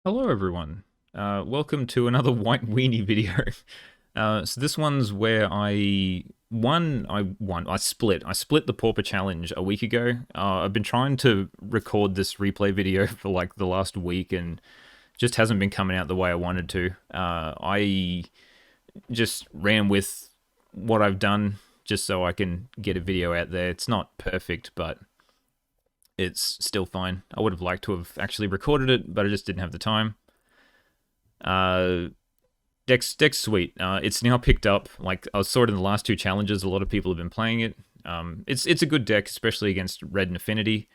Hello everyone. Welcome to another White Weenie video. So this one's where I split. I split the Pauper challenge a week ago. I've been trying to record this replay video for like the last week and just hasn't been coming out the way I wanted to. I just ran with what I've done just so I can get a video out there. It's not perfect, but it's still fine. I would have liked to have actually recorded it, but I just didn't have the time. Uh, Deck's sweet. It's now picked up. Like I saw it in the last two challenges. A lot of people have been playing it. It's a good deck, especially against Red and Affinity.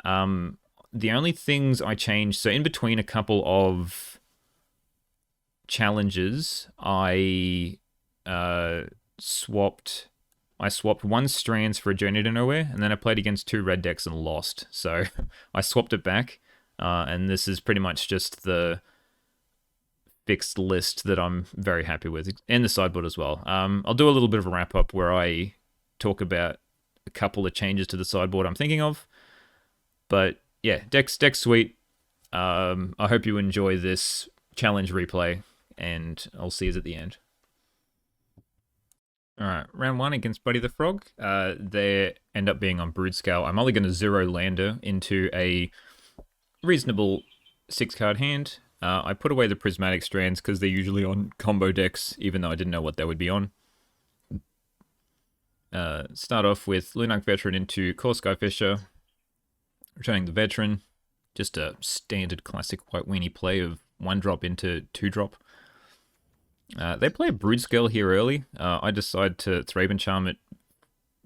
The only things I changed, so in between a couple of challenges, swapped. I swapped one Strands for a Journey to Nowhere, and then I played against two red decks and lost. So I swapped it back, and this is pretty much just the fixed list that I'm very happy with, and the sideboard as well. I'll do a little bit of a wrap up where I talk about a couple of changes to the sideboard I'm thinking of. But yeah, deck's sweet. I hope you enjoy this challenge replay, and I'll see you at the end. All right, round one against Buddy the Frog. They end up being on Broodscale. I'm only going to zero lander into a reasonable 6-card hand. I put away the Prismatic Strands because they're usually on combo decks, even though I didn't know what they would be on. Start off with Lunark Veteran into Core Skyfisher, returning the Veteran. Just a standard classic White Weenie play of 1-drop into 2-drop. They play a Broodscale here early. I decide to Thraben Charm it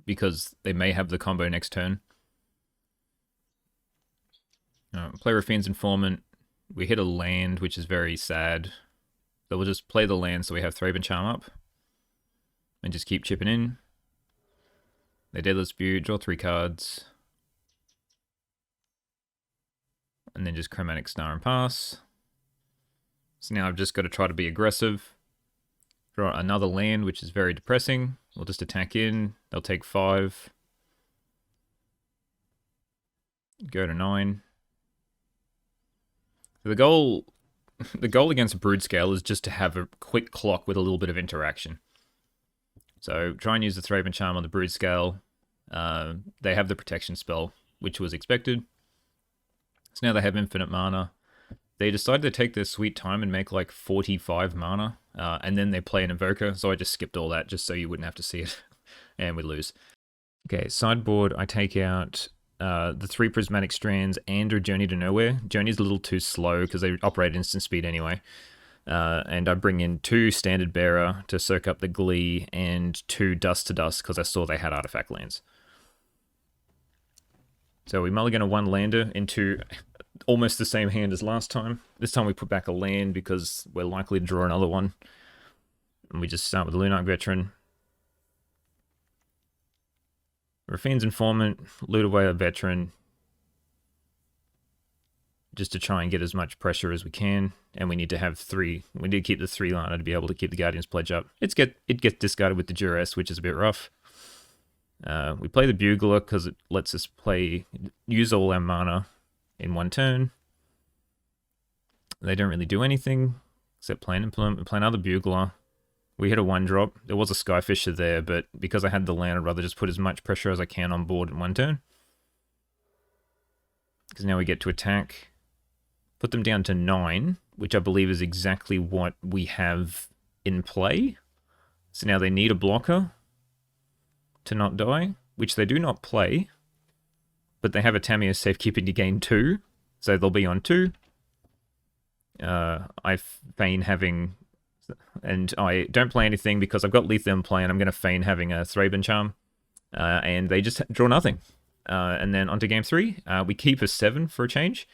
because they may have the combo next turn. Play Raffine's Informant. We hit a land, which is very sad. So we'll just play the land so we have Thraben Charm up. And just keep chipping in. They Deadly Dispute, draw 3 cards. And then just Chromatic Star and pass. So now I've just got to try to be aggressive. Draw another land, which is very depressing. We'll just attack in. They'll take 5. Go to 9. The goal against a Broodscale is just to have a quick clock with a little bit of interaction. So try and use the Thraben Charm on the Broodscale. They have the protection spell, which was expected. So now they have infinite mana. They decided to take their sweet time and make like 45 mana, and then they play an Invoker, so I just skipped all that just so you wouldn't have to see it, and we lose. Okay, sideboard, I take out the 3 Prismatic Strands and a Journey to Nowhere. Journey's a little too slow because they operate instant speed anyway. And I bring in 2 Standard Bearer to soak up the Glee and 2 Dust to Dust because I saw they had artifact lands. So we mulligan a 1 lander into almost the same hand as last time. This time we put back a land because we're likely to draw another one. And we just start with the Lunark Veteran. Raffine's Informant, loot away a Veteran. Just to try and get as much pressure as we can. And we need to have 3. We need to keep the 3 liner to be able to keep the Guardian's Pledge up. It gets discarded with the Duress, which is a bit rough. We play the Bugler because it lets us use all our mana in 1 turn. They don't really do anything except play an Implement. We play another Bugler. We hit a 1-drop. There was a Skyfisher there, but because I had the land, I'd rather just put as much pressure as I can on board in 1 turn. Because now we get to attack. Put them down to 9, which I believe is exactly what we have in play. So now they need a blocker to not die, which they do not play. But they have a Tamiya Safekeeping to gain 2, so they'll be on 2. I feign having... And I don't play anything because I've got Letha in play and I'm going to feign having a Thraben Charm. And they just draw nothing. And then onto game 3. We keep a 7 for a change.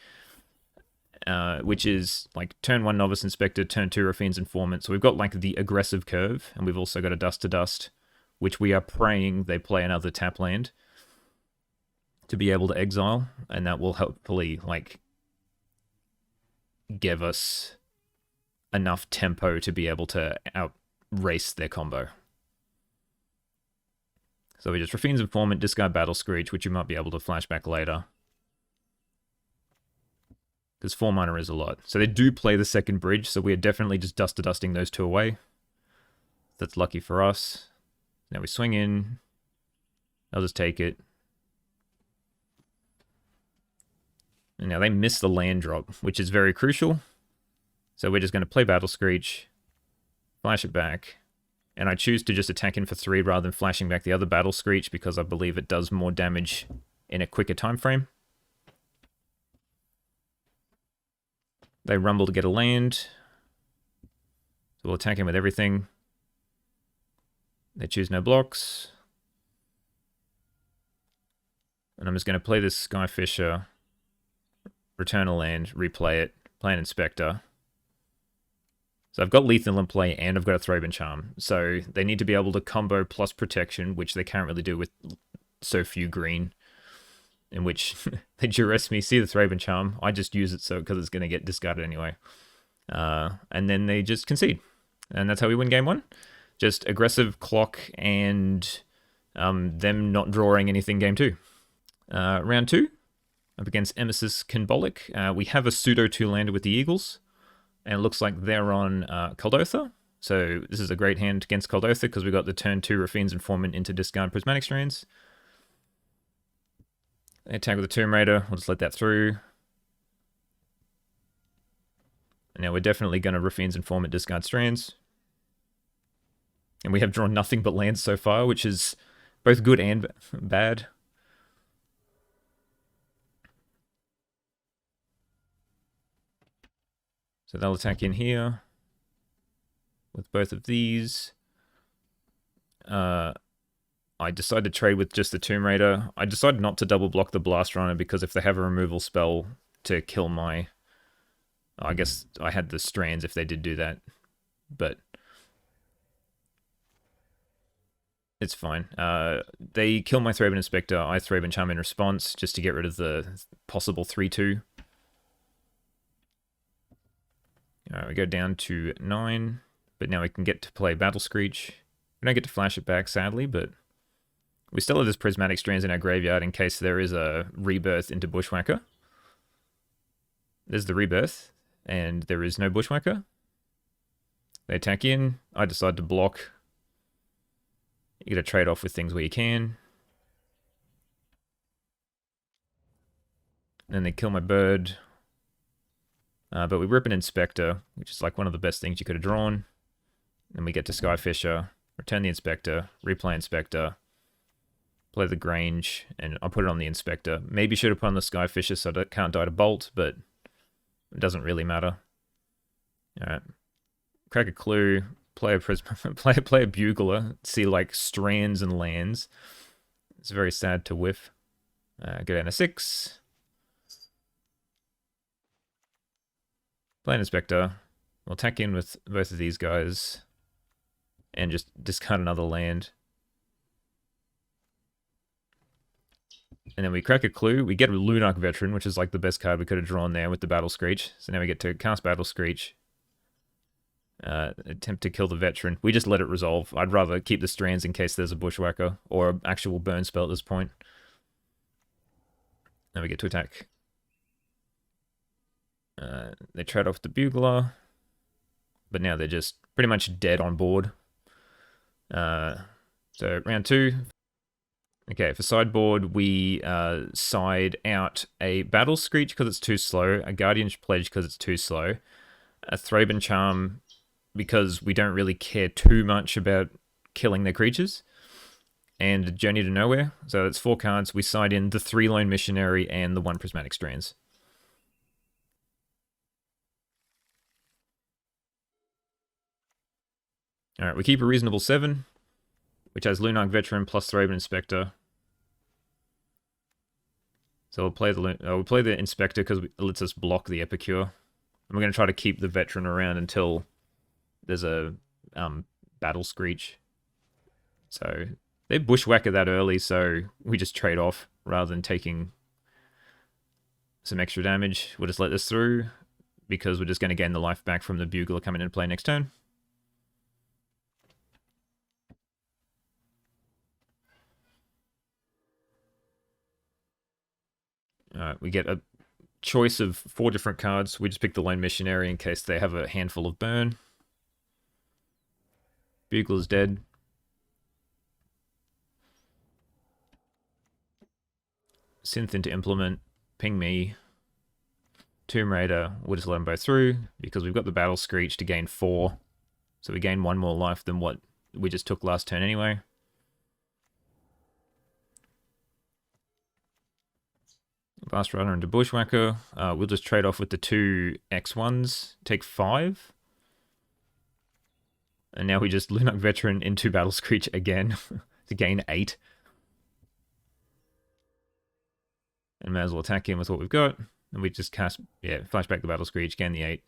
Which is like turn 1 Novice Inspector, turn 2 Raffine's Informant. So we've got like the aggressive curve. And we've also got a Dust to Dust, which we are praying they play another tap land to be able to exile. And that will hopefully like give us enough tempo to be able to outrace their combo. So we just Raffine's Informant, discard Battle Screech, which you might be able to flash back later. because 4 mana is a lot. So they do play the second bridge, so we are definitely just dusting those 2 away. That's lucky for us. Now we swing in. I'll just take it. And now they miss the land drop, which is very crucial. So we're just going to play Battle Screech, flash it back, and I choose to just attack in for 3 rather than flashing back the other Battle Screech because I believe it does more damage in a quicker time frame. They rumble to get a land. So we'll attack him with everything. They choose no blocks. And I'm just going to play this Skyfisher, return a land, replay it, play an Inspector. So I've got Lethal in play and I've got a Throban Charm. So they need to be able to combo plus protection, which they can't really do with so few green. In which they duress me, see the Throban Charm. I just use it so because it's going to get discarded anyway. And then they just concede. And that's how we win game 1. Just aggressive clock and them not drawing anything game 2. Round 2, up against Emesis Kinbolic. We have a pseudo 2-lander with the Eagles. And it looks like they're on Kuldotha. So this is a great hand against Kuldotha because we got the turn 2 Rafine's Informant into discard Prismatic Strands. They attack with the Tomb Raider. We'll just let that through. And now we're definitely going to Rafine's Informant discard Strands. And we have drawn nothing but lands so far, which is both good and bad. So they'll attack in here with both of these. I decided to trade with just the Tomb Raider. I decided not to double block the Blast Runner because if they have a removal spell to kill my... I guess I had the Strands if they did do that. But it's fine. They kill my Thraben Inspector. I Thraben Charm in response just to get rid of the possible 3-2. Alright, we go down to 9. But now we can get to play Battle Screech. We don't get to flash it back, sadly, but we still have this Prismatic Strands in our graveyard in case there is a Rebirth into Bushwhacker. There's the Rebirth, and there is no Bushwhacker. They attack in. I decide to block. You gotta trade off with things where you can. And then they kill my bird. But we rip an Inspector, which is like one of the best things you could have drawn. Then we get to Skyfisher, return the Inspector, replay Inspector, play the Grange, and I'll put it on the Inspector. Maybe should have put on the Skyfisher so it can't die to Bolt, but it doesn't really matter. Alright. Crack a Clue, play a Bugler, see like Strands and lands. It's very sad to whiff. Go down to 6. Play an Inspector. We'll attack in with both of these guys. And just discard another land. And then we crack a Clue. We get a Lunarch Veteran, which is like the best card we could have drawn there with the Battle Screech. So now we get to cast Battle Screech. Attempt to kill the Veteran. We just let it resolve. I'd rather keep the Strands in case there's a Bushwhacker or an actual burn spell at this point. Now we get to attack. They trade off the Bugler. But now they're just pretty much dead on board. So round 2. Okay, for sideboard, we side out a Battle Screech because it's too slow, a Guardian's Pledge because it's too slow, a Thraben Charm because we don't really care too much about killing their creatures, and a Journey to Nowhere. So it's 4 cards. We side in the 3 Lone Missionary and the 1 Prismatic Strands. Alright, we keep a reasonable 7, which has Lunarch Veteran plus Thraben Inspector. So we'll play the Inspector because it lets us block the Epicure. And we're going to try to keep the Veteran around until there's a Battle Screech. So they Bushwhacker that early, so we just trade off rather than taking some extra damage. We'll just let this through because we're just going to gain the life back from the Bugler coming into play next turn. Alright, we get a choice of 4 different cards. We just pick the Lone Missionary in case they have a handful of burn. Bugler's dead. Synth into Implement. Ping me. Tomb Raider. We'll just let them both through because we've got the Battle Screech to gain 4. So we gain 1 more life than what we just took last turn anyway. Blast Runner into Bushwhacker. We'll just trade off with the 2 X1s. Take 5. And now we just Lunark Veteran into Battle Screech again to gain 8. And may as well attack him with what we've got. And we just cast, flashback the Battle Screech, gain the 8.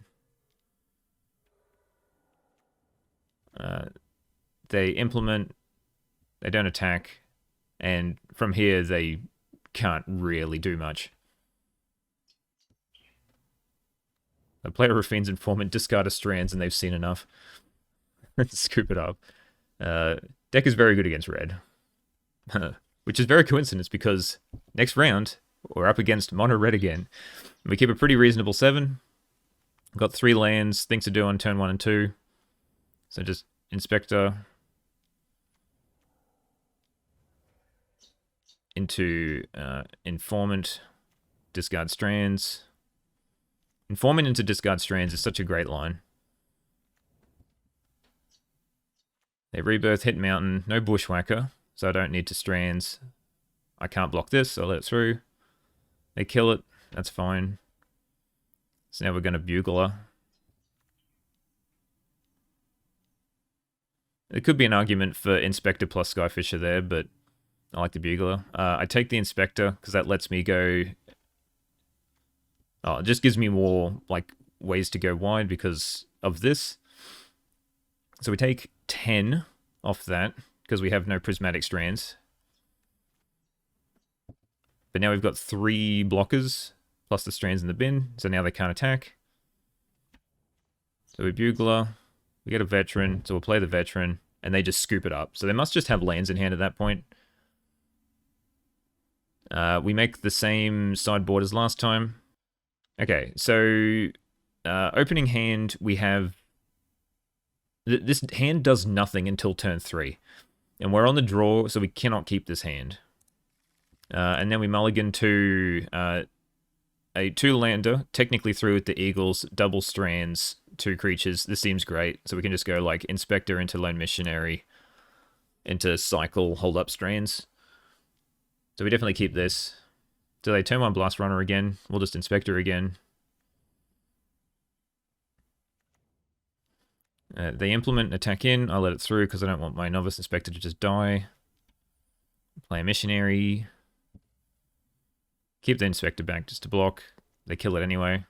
They implement, they don't attack, and from here they can't really do much. A player Raffine's Informant, discard a Strands, and they've seen enough. Scoop it up. Deck is very good against red. Which is very coincidence because next round, we're up against mono red again. We keep a pretty reasonable 7. Got 3 lands, things to do on turn 1 and 2. So just Inspector into Informant, discard Strands. Informant into discard Strands is such a great line. They rebirth, hit Mountain, no Bushwhacker, so I don't need to Strands. I can't block this, so I'll let it through. They kill it, that's fine. So now we're going to Bugler. There could be an argument for Inspector plus Skyfisher there, but I like the Bugler. I take the Inspector, because that lets me go... Oh, it just gives me more, like, ways to go wide because of this. So we take 10 off that, because we have no Prismatic Strands. But now we've got 3 blockers, plus the Strands in the bin, so now they can't attack. So we Bugler, we get a Veteran, so we'll play the Veteran, and they just scoop it up. So they must just have lands in hand at that point. We make the same sideboard as last time. Okay, so opening hand, we have... This hand does nothing until turn 3. And we're on the draw, so we cannot keep this hand. And then we mulligan to a 2-lander, technically through with the Eagles, double Strands, 2 creatures. This seems great. So we can just go like Inspector into Lone Missionary, into Cycle, hold up Strands. So we definitely keep this. Do they turn 1 Blast Runner again? We'll just Inspector again. They implement and attack in. I let it through because I don't want my Novice Inspector to just die. Play a Missionary. Keep the Inspector back just to block. They kill it anyway.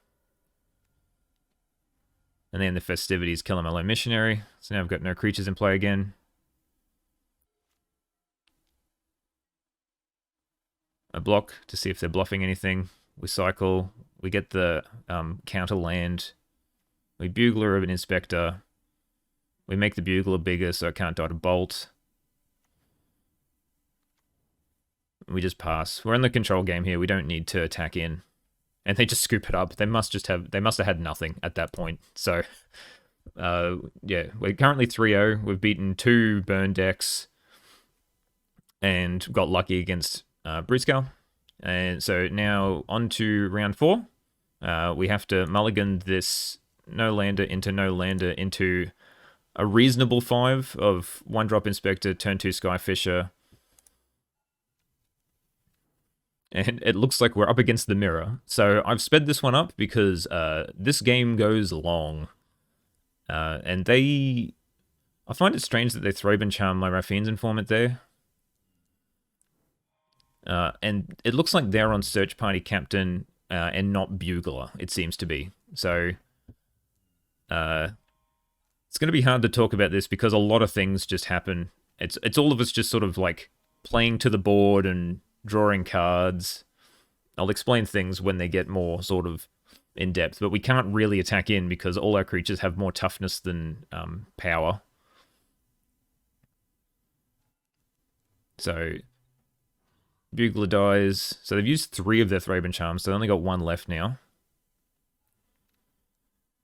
And then the Festivities kill my Lone Missionary. So now I've got no creatures in play again. I block to see if they're bluffing anything. We cycle. We get the counter land. We Bugler of an Inspector. We make the Bugler bigger so it can't dot a bolt. We just pass. We're in the control game here. We don't need to attack in. And they just scoop it up. They must have had nothing at that point. So yeah, we're currently 3-0. We've beaten 2 burn decks and got lucky against Broodscale. And so now on to round 4. We have to mulligan this no-lander into a reasonable 5 of 1-drop Inspector, turn 2 Skyfisher. And it looks like we're up against the mirror. So I've sped this one up because this game goes long. And I find it strange that they Throbe and Charm my Raffine's Informant there. And it looks like they're on Search Party Captain and not Bugler, it seems to be. So it's going to be hard to talk about this because a lot of things just happen. It's all of us just sort of like playing to the board and drawing cards. I'll explain things when they get more sort of in depth, but we can't really attack in because all our creatures have more toughness than power. So Bugler dies. So they've used 3 of their Thraben Charms, so they only got 1 left now.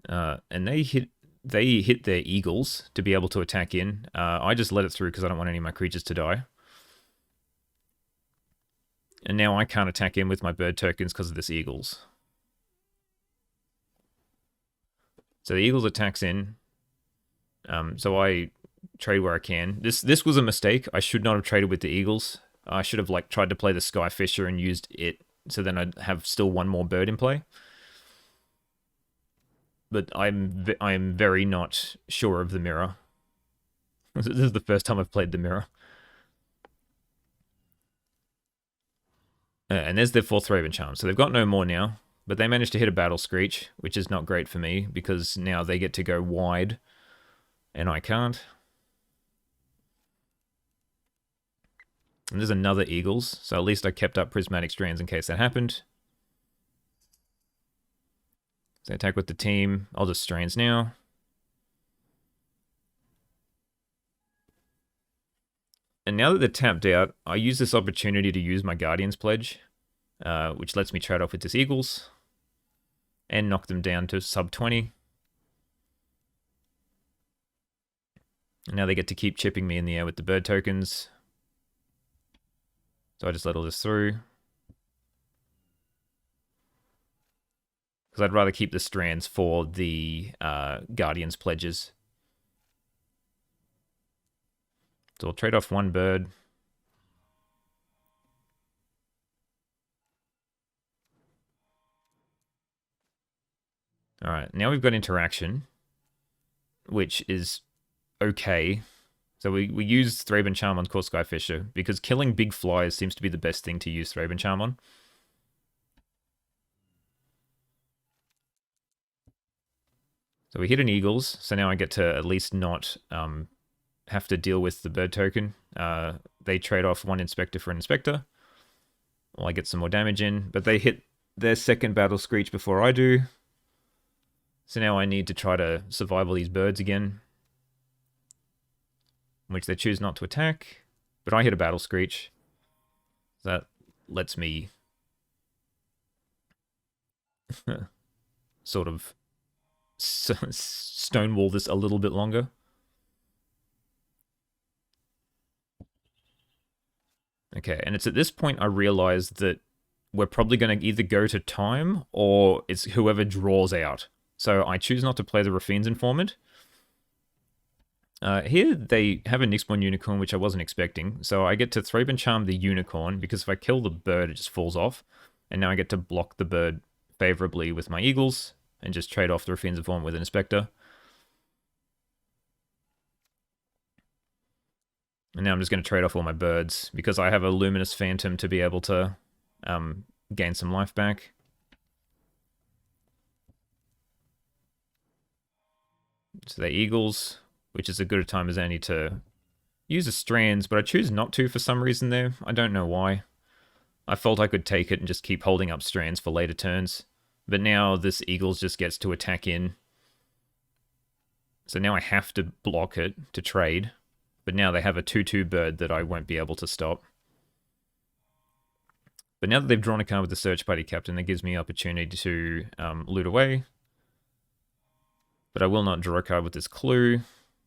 And they hit their Eagles to be able to attack in. I just let it through because I don't want any of my creatures to die. And now I can't attack in with my bird tokens because of this Eagles. So the Eagles attacks in. So I trade where I can. This was a mistake. I should not have traded with the Eagles. I should have tried to play the Skyfisher and used it, so then I'd have still 1 more bird in play. But I'm very not sure of the mirror. This is the first time I've played the mirror. And there's their 4th Thraben Charm. So they've got no more now, but they managed to hit a Battle Screech, which is not great for me because now they get to go wide and I can't. And there's another Eagles, so at least I kept up Prismatic Strands in case that happened. So attack with the team. I'll just Strands now. And now that they're tapped out, I use this opportunity to use my Guardian's Pledge, which lets me trade off with this Eagles and knock them down to sub 20. And now they get to keep chipping me in the air with the bird tokens. So I just let all this through. Because I'd rather keep the Strands for the Guardian's Pledges. So I'll trade off 1 bird. Alright, now we've got interaction, which is okay. So we use Thraben Charm on Core Skyfisher, because killing big flies seems to be the best thing to use Thraben Charm on. So we hit an Eagles, so now I get to at least not have to deal with the bird token. They trade off 1 Inspector for an Inspector. Well, I get some more damage in, but they hit their 2nd Battle Screech before I do. So now I need to try to survival these birds again, which they choose not to attack. But I hit a Battle Screech. That lets me sort of stonewall this a little bit longer. Okay, and it's at this point I realize that we're probably going to either go to time or it's whoever draws out. So I choose not to play the Raffine's Informant. Here they have a Nyxborn Unicorn, which I wasn't expecting. So I get to Thraben Charm the Unicorn, because if I kill the bird, it just falls off. And now I get to block the bird favorably with my Eagles, and just trade off the Raffine's Informant with an Inspector. And now I'm just going to trade off all my birds, because I have a Luminous Phantom to be able to gain some life back. So they're Eagles, which is as good a time as any to use the Strands, but I choose not to for some reason there. I don't know why. I felt I could take it and just keep holding up Strands for later turns. But now this Eagles just gets to attack in. So now I have to block it to trade. But now they have a 2/2 bird that I won't be able to stop. But now that they've drawn a card with the Search Party Captain, that gives me opportunity to loot away. But I will not draw a card with this Clue,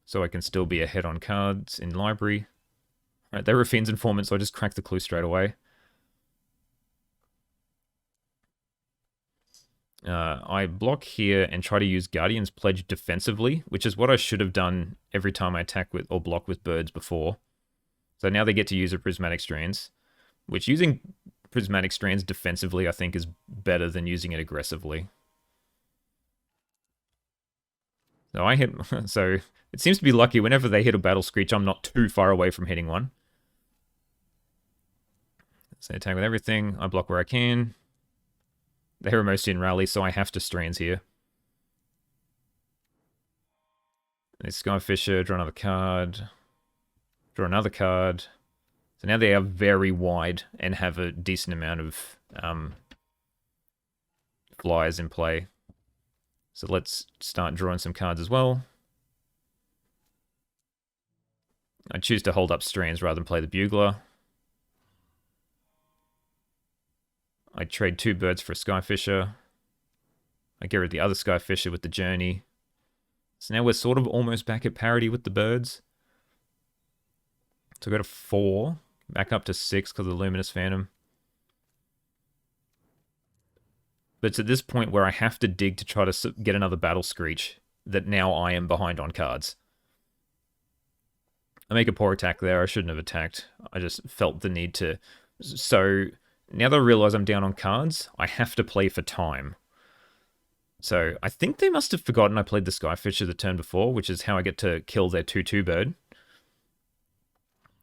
so I can still be ahead on cards in library. Alright, they're Raffine's Informant, so I just crack the Clue straight away. I block here and try to use Guardian's Pledge defensively, which is what I should have done every time I attack with or block with birds before. So now they get to use a Prismatic Strands, which using Prismatic Strands defensively I think is better than using it aggressively. So I hit, so it seems to be lucky whenever they hit a Battle Screech, I'm not too far away from hitting one. So attack with everything, I block where I can. The Hermosian Rally, so I have to Strands here. Skyfisher, draw another card. Draw another card. So now they are very wide and have a decent amount of flyers in play. So let's start drawing some cards as well. I choose to hold up Strands rather than play the Bugler. I trade 2 birds for a Skyfisher. I get rid of the other Skyfisher with the Journey. So now we're sort of almost back at parity with the birds. So I go to 4, back up to 6 because of the Luminous Phantom. But it's at this point where I have to dig to try to get another Battle Screech that now I am behind on cards. I make a poor attack there. I shouldn't have attacked. I just felt the need to. So now that I realize I'm down on cards, I have to play for time. So I think they must have forgotten I played the Skyfisher the turn before, which is how I get to kill their 2/2 bird.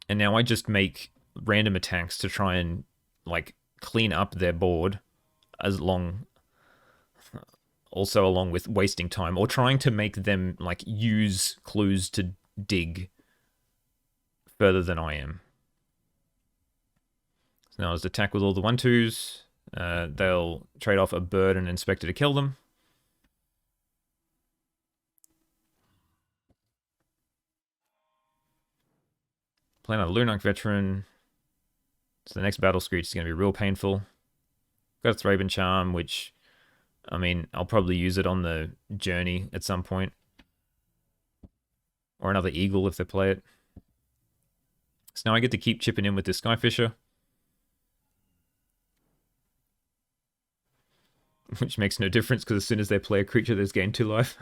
And now I just make random attacks to try and like clean up their board also along with wasting time or trying to make them like use clues to dig further than I am. So now I'll just attack with all the 1/2s. They'll trade off a bird and an inspector to kill them. Play another Lunarch Veteran. So the next Battle Screech is going to be real painful. Got a Thraben Charm, which, I mean, I'll probably use it on the Journey at some point. Or another Eagle if they play it. So now I get to keep chipping in with this Skyfisher. Which makes no difference because as soon as they play a creature, there's gain 2 life.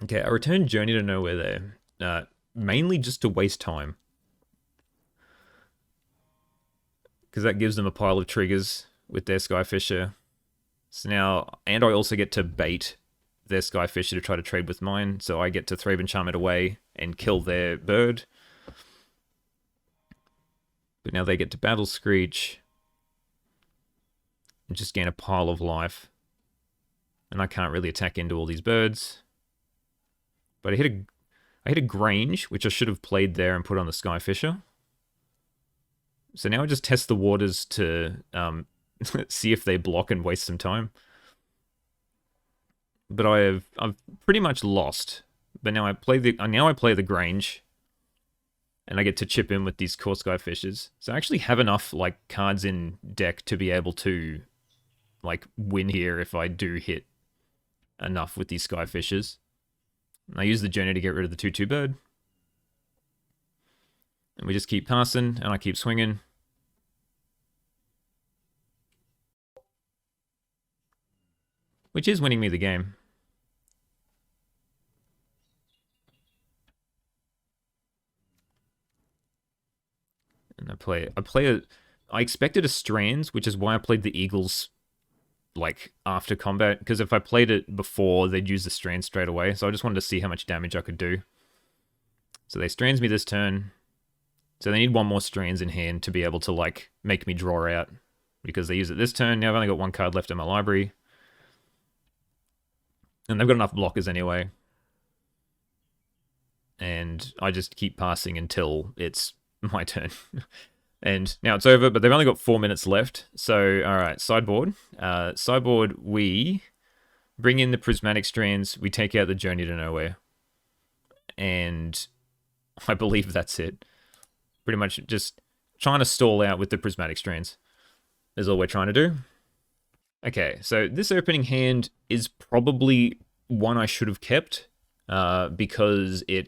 Okay, I returned Journey to Nowhere there. Mainly just to waste time. Because that gives them a pile of triggers with their Skyfisher. So now, and I also get to bait their Skyfisher to try to trade with mine. So I get to Thraben Charm it away and kill their bird. But now they get to Battle Screech. And just gain a pile of life. And I can't really attack into all these birds. But I hit a Grange, which I should have played there and put on the Skyfisher. So now I just test the waters to see if they block and waste some time. But I've pretty much lost. But now I play the Grange, and I get to chip in with these core Skyfishers. So I actually have enough like cards in deck to be able to like win here if I do hit enough with these Skyfishers. I use the Journey to get rid of the 2/2 bird. And we just keep passing, and I keep swinging. Which is winning me the game. And I expected a Strands, which is why I played the Eagles like after combat, because if I played it before, they'd use the Strands straight away. So I just wanted to see how much damage I could do. So they Strands me this turn. So they need 1 more Strands in hand to be able to like make me draw out, because they use it this turn. Now I've only got 1 card left in my library. And they've got enough blockers anyway. And I just keep passing until it's my turn. And now it's over, but they've only got 4 minutes left. So, alright, sideboard. Sideboard, we bring in the Prismatic Strands. We take out the Journey to Nowhere. And I believe that's it. Pretty much just trying to stall out with the Prismatic Strands is all we're trying to do. Okay, so this opening hand is probably one I should have kept because it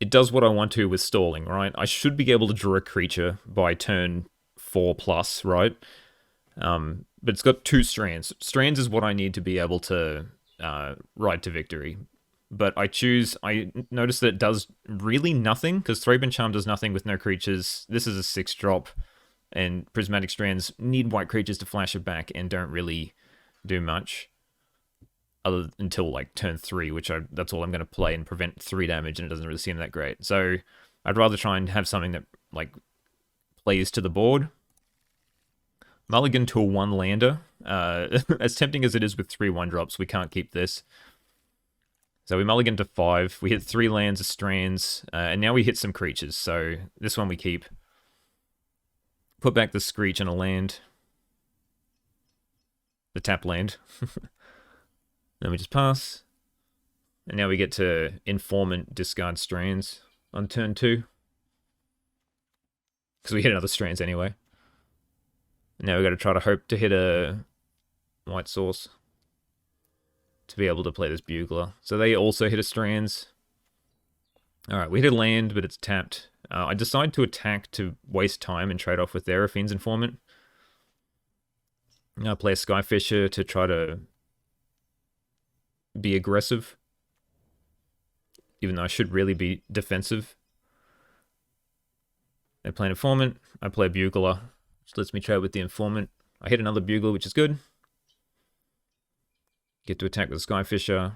does what I want to with stalling, right? I should be able to draw a creature by turn 4+, right? But it's got 2 Strands. Strands is what I need to be able to ride to victory. But I notice that it does really nothing, because Thraben Charm does nothing with no creatures. This is a 6-drop, and Prismatic Strands need white creatures to flash it back and don't really do much until like turn 3, which that's all I'm going to play and prevent 3 damage, and it doesn't really seem that great. So I'd rather try and have something that like plays to the board. Mulligan to a 1-lander. As tempting as it is with 3 1-drops, we can't keep this. So we mulligan to 5. We hit 3 lands of Strands, and now we hit some creatures. So this one we keep. Put back the Screech and a land. The tap land. Then we just pass. And now we get to Informant, discard Strands on turn 2. Because we hit another Strands anyway. And now we got to try to hope to hit a White Source to be able to play this Bugler. So they also hit a Strands. Alright, we hit a land, but it's tapped. I decide to attack to waste time and trade off with their Fiend's Informant. I play a Skyfisher to try to be aggressive, even though I should really be defensive. They play an Informant, I play a Bugler, which lets me trade with the Informant. I hit another Bugler, which is good. Get to attack with the Skyfisher.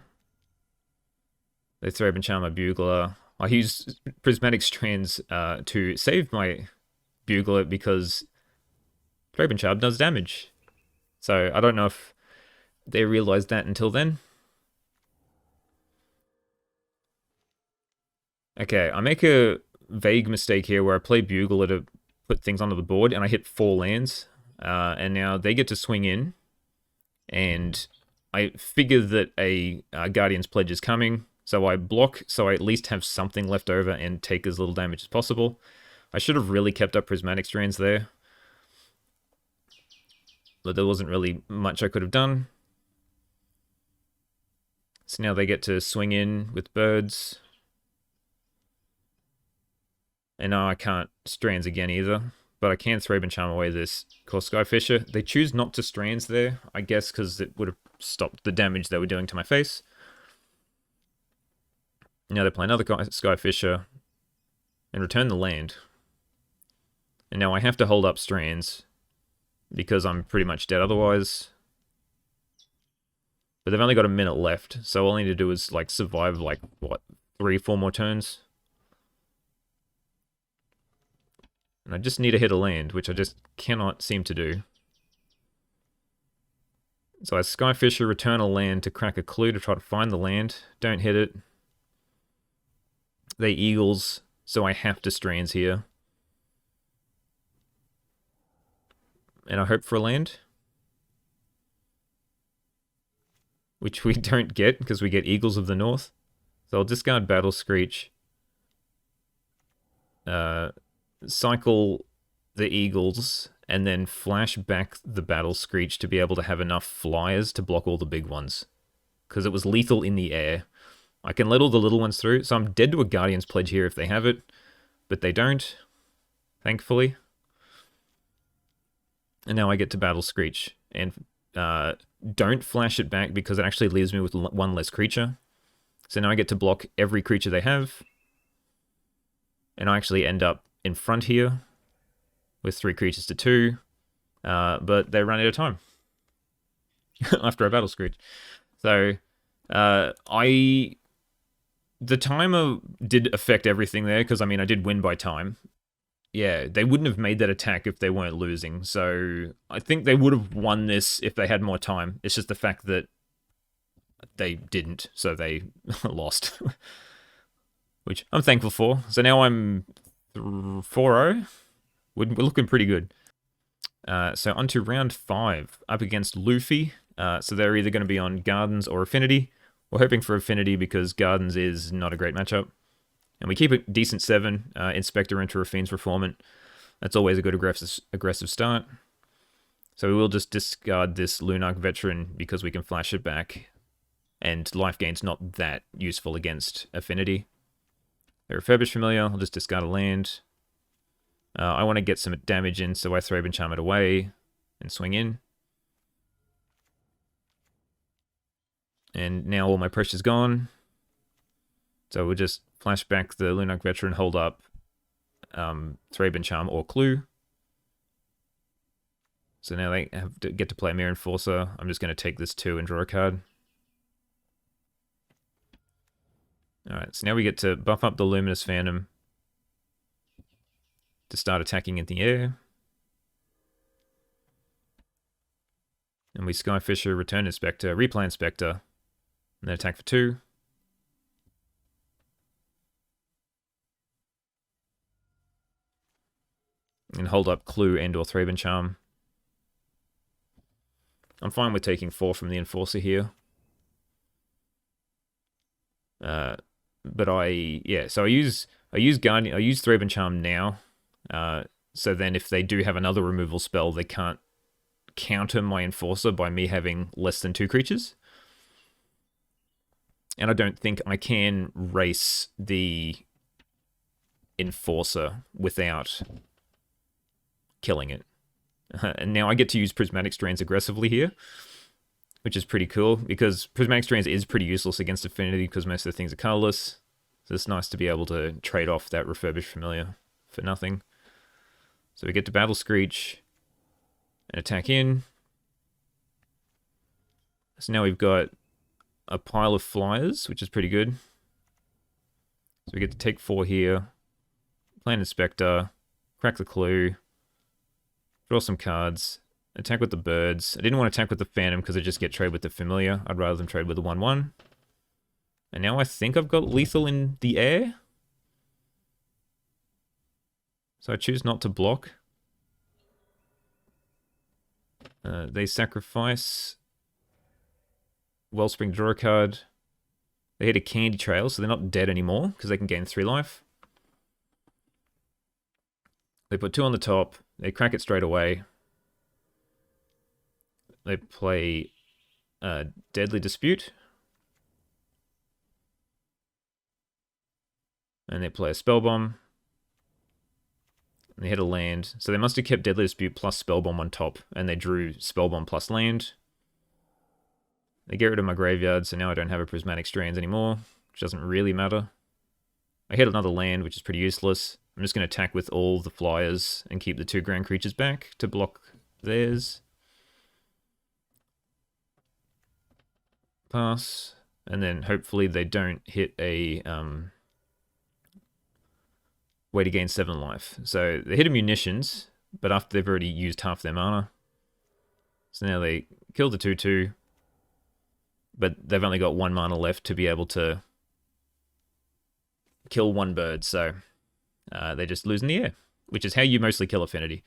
They throw and charm my Bugler. I use Prismatic Strands to save my Bugler because Throw and Charm does damage. So I don't know if they realized that until then. Okay, I make a vague mistake here where I play Bugler to put things onto the board and I hit 4 lands. And now they get to swing in. And I figure that a Guardian's Pledge is coming. So I block, so I at least have something left over and take as little damage as possible. I should have really kept up Prismatic Strands there. But there wasn't really much I could have done. So now they get to swing in with birds. And now I can't Strands again either. But I can Thraben Charm away this Skyfisher. They choose not to Strands there, I guess because it would have stopped the damage they were doing to my face. Now they play another Skyfisher and return the land. And now I have to hold up Strands because I'm pretty much dead otherwise. But they've only got a minute left, so all I need to do is like survive like, what, 3-4 more turns? And I just need to hit a land, which I just cannot seem to do. So I Skyfisher, return a land to crack a clue to try to find the land. Don't hit it. They Eagles, so I have to Strands here. And I hope for a land. Which we don't get, because we get Eagles of the North. So I'll discard Battle Screech. Cycle the Eagles, and then flash back the Battle Screech to be able to have enough flyers to block all the big ones. Because it was lethal in the air. I can let all the little ones through, so I'm dead to a Guardian's Pledge here if they have it, but they don't, thankfully. And now I get to Battle Screech, and don't flash it back because it actually leaves me with 1 less creature. So now I get to block every creature they have, and I actually end up in front here with 3 creatures to 2, but they run out of time after I Battle Screech. So the timer did affect everything there, because, I mean, I did win by time. Yeah, they wouldn't have made that attack if they weren't losing, so I think they would have won this if they had more time. It's just the fact that they didn't, so they lost. Which I'm thankful for. So now I'm 4-0. We're looking pretty good. So on to round 5, up against Luffy. So they're either going to be on Gardens or Affinity. We're hoping for Affinity because Gardens is not a great matchup. And we keep a decent 7. Inspector into a Fiend's Reformant. That's always a good aggressive start. So we will just discard this Lunarch Veteran because we can flash it back. And life gain's not that useful against Affinity. A Refurbished Familiar, I'll just discard a land. I want to get some damage in, so I Thraben Charm it away and swing in. And now all my pressure's gone. So we'll just flash back the Lunarch Veteran, hold up Thraben Charm or Clue. So now they have to get to play a Mirror Enforcer. I'm just going to take this 2 and draw a card. Alright, so now we get to buff up the Luminous Phantom to start attacking in the air. And we Skyfisher, return Inspector, replay Inspector, and then attack for 2. And hold up Clue and or Thraben Charm. I'm fine with taking 4 from the Enforcer here. But so I use Guardian, I use Thraben Charm now. So then if they do have another removal spell, they can't counter my Enforcer by me having less than 2 creatures. And I don't think I can race the Enforcer without killing it. And now I get to use Prismatic Strands aggressively here, which is pretty cool, because Prismatic Strands is pretty useless against Affinity because most of the things are colorless. So it's nice to be able to trade off that Refurbished Familiar for nothing. So we get to Battle Screech and attack in. So now we've got a pile of flyers, which is pretty good. So we get to take 4 here, Plan Inspector, crack the clue, draw some cards, attack with the birds. I didn't want to attack with the Phantom because I just get trade with the Familiar. I'd rather them trade with the 1/1. And now I think I've got lethal in the air. So I choose not to block. They sacrifice Wellspring, draw a card. They hit a Candy Trail, so they're not dead anymore because they can gain 3 life. They put 2 on the top. They crack it straight away. They play Deadly Dispute. And they play a Spellbomb. And they hit a land. So they must have kept Deadly Dispute plus Spellbomb on top. And they drew Spellbomb plus land. They get rid of my graveyard, so now I don't have a Prismatic Strands anymore, which doesn't really matter. I hit another land, which is pretty useless. I'm just going to attack with all the flyers and keep the 2 ground creatures back to block theirs. Pass. And then hopefully they don't hit a way to gain 7 life. So they hit a Munitions, but after they've already used half their mana. So now they kill the 2/2. But they've only got 1 mana left to be able to kill 1 bird, so they just lose in the air, which is how you mostly kill Affinity.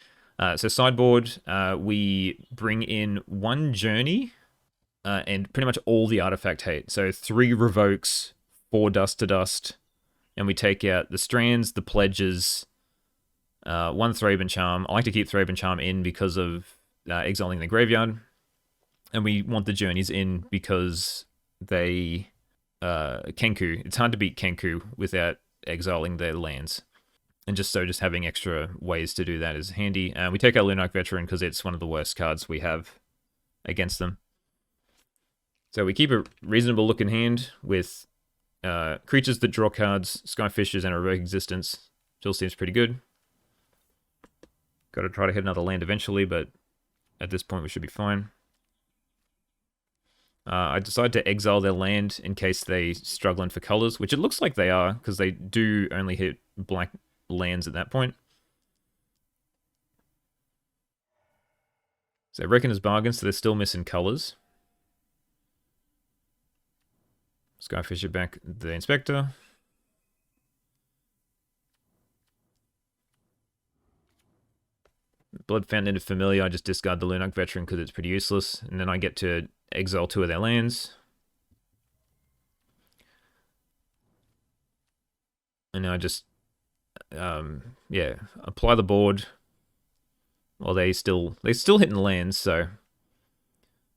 So sideboard, we bring in 1 Journey and pretty much all the artifact hate. So 3 Revokes, 4 Dust to Dust, and we take out the Strands, the Pledges, 1 Thraben Charm. I like to keep Thraben Charm in because of exiling the graveyard. And we want the Journeys in because they... Kenku. It's hard to beat Kenku without exiling their lands. And just having extra ways to do that is handy. We take our Lunarch Veteran because it's one of the worst cards we have against them. So we keep a reasonable looking hand with creatures that draw cards, Skyfishers, and a Revoke Existence. Still seems pretty good. Got to try to hit another land eventually, but at this point we should be fine. I decide to exile their land in case they struggling for colors, which it looks like they are, because they do only hit black lands at that point. So Reckoner's Bargain, so they're still missing colors. Skyfisher back the Inspector. Blood Fountain into Familiar, I just discard the Lunarch Veteran because it's pretty useless, and then I get to exile 2 of their lands. And now I just, apply the board. Well, they still hitting lands, so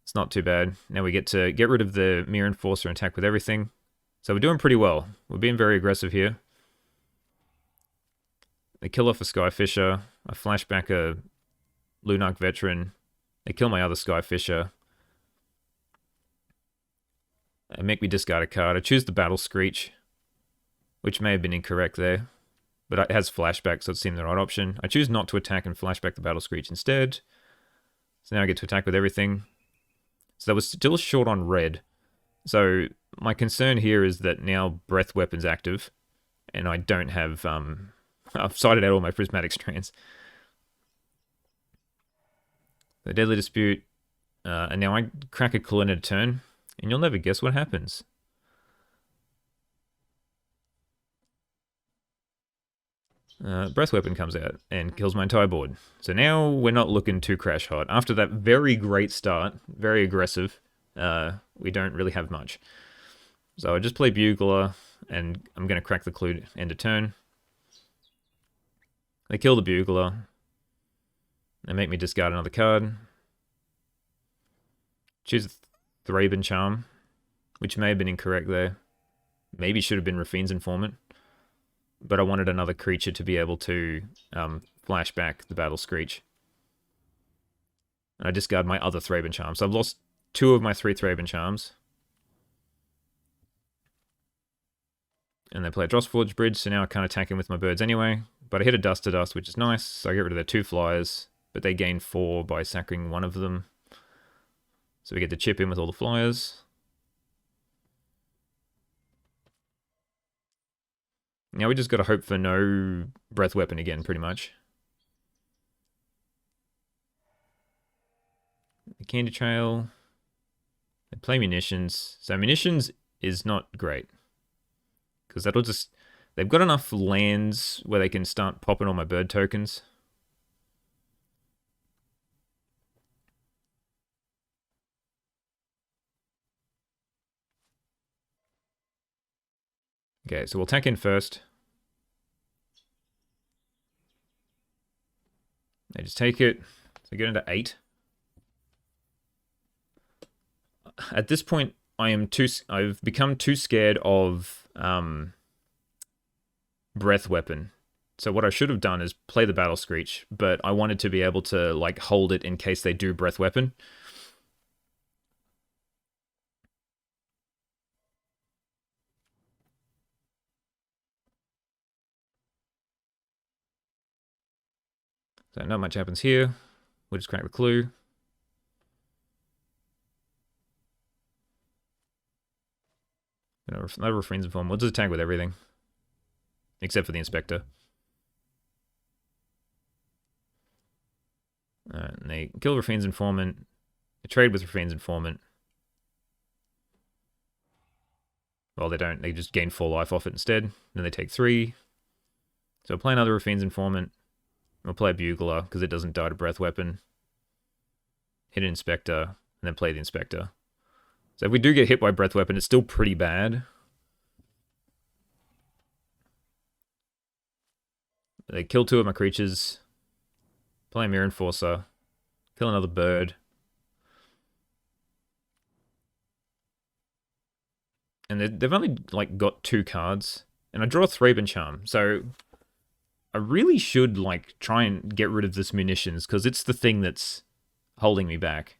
it's not too bad. Now we get to get rid of the Mirror Enforcer and attack with everything. So we're doing pretty well. We're being very aggressive here. They kill off a Skyfisher. I flash back a Lunarch Veteran. They kill my other Skyfisher. They make me discard a card. I choose the Battle Screech, which may have been incorrect there, but it has flashback, so it seemed the right option. I choose not to attack and flashback the Battle Screech instead. So now I get to attack with everything. So that was still short on red. So my concern here is that now Breath Weapon's active, and I don't have... I've sighted out all my Prismatic Strands. The Deadly Dispute, and now I crack a clue in a turn, and you'll never guess what happens. Breath Weapon comes out and kills my entire board. So now we're not looking too crash hot. After that very great start, very aggressive, we don't really have much. So I just play Bugler, and I'm going to crack the clue end of turn. They kill the Bugler. They make me discard another card. Choose Thraben Charm, which may have been incorrect there. Maybe should have been Rafine's Informant. But I wanted another creature to be able to flash back the Battle Screech. And I discard my other Thraben Charm. So I've lost 2 of my 3 Thraben Charms. And they play a Drossforge Bridge, so now I can't attack him with my birds anyway. But I hit a Dust to Dust, which is nice, so I get rid of their 2 flyers. But they gain 4 by sacking one of them. So we get to chip in with all the flyers. Now we just got to hope for no Breath Weapon again, pretty much. The Candy Trail. They play Munitions. So Munitions is not great. Because that'll just... They've got enough lands where they can start popping all my bird tokens. Okay, so we'll attack in first. They just take it. So get into 8. At this point, I've become too scared of Breath Weapon. So what I should have done is play the Battle Screech, but I wanted to be able to like hold it in case they do Breath Weapon. So not much happens here. We'll just crack the clue. No Refrains Inform. We'll just attack with everything. Except for the Inspector. And they kill Rafine's Informant. They trade with Rafine's Informant. Well, they don't. They just gain 4 life off it instead. Then they take 3. So we'll play another Rafine's Informant. We'll play a Bugler, because it doesn't die to Breath Weapon. Hit an Inspector, and then play the Inspector. So if we do get hit by Breath Weapon, it's still pretty bad. They kill 2 of my creatures. Play a Mirror Enforcer. Kill another bird. And they've only like got 2 cards. And I draw a Thraben Charm. So I really should like try and get rid of this Munitions, because it's the thing that's holding me back.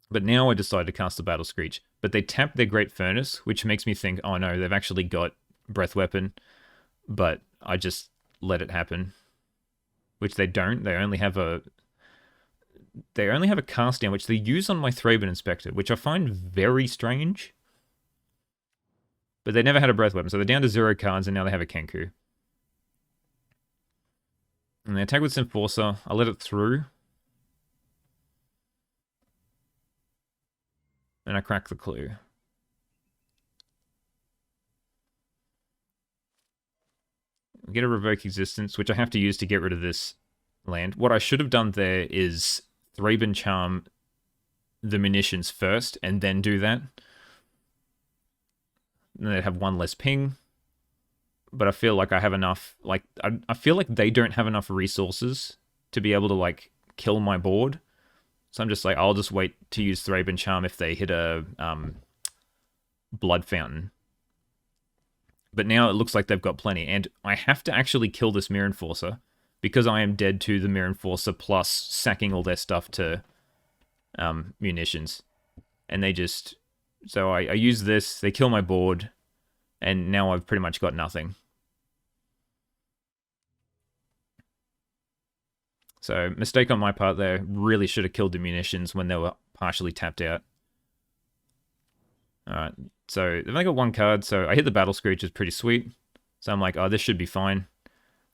But now I decide to cast the Battle Screech. But they tap their Great Furnace, which makes me think, oh no, they've actually got Breath Weapon. But I just let it happen. Which they don't. They only have a cast down, which they use on my Thraben Inspector, which I find very strange. But they never had a Breath Weapon, so they're down to 0 cards, and now they have a Kenku. And they attack with Enforcer. I let it through. And I crack the clue. We get a Revoke Existence, which I have to use to get rid of this land. What I should have done there is Thraben Charm the Munitions first, and then do that. And they'd have 1 less ping. But I feel like I have enough... Like, I feel like they don't have enough resources to be able to, like, kill my board. So I'm just like, I'll just wait to use Thraben Charm if they hit a Blood Fountain. But now it looks like they've got plenty. And I have to actually kill this Mirror Enforcer, because I am dead to the Mirror Enforcer plus sacking all their stuff to Munitions. And they just... So I use this, they kill my board, and now I've pretty much got nothing. So, mistake on my part there. Really should have killed the Munitions when they were partially tapped out. Alright, so they've only got 1 card, so I hit the Battle Screech, is pretty sweet. So I'm like, oh, this should be fine.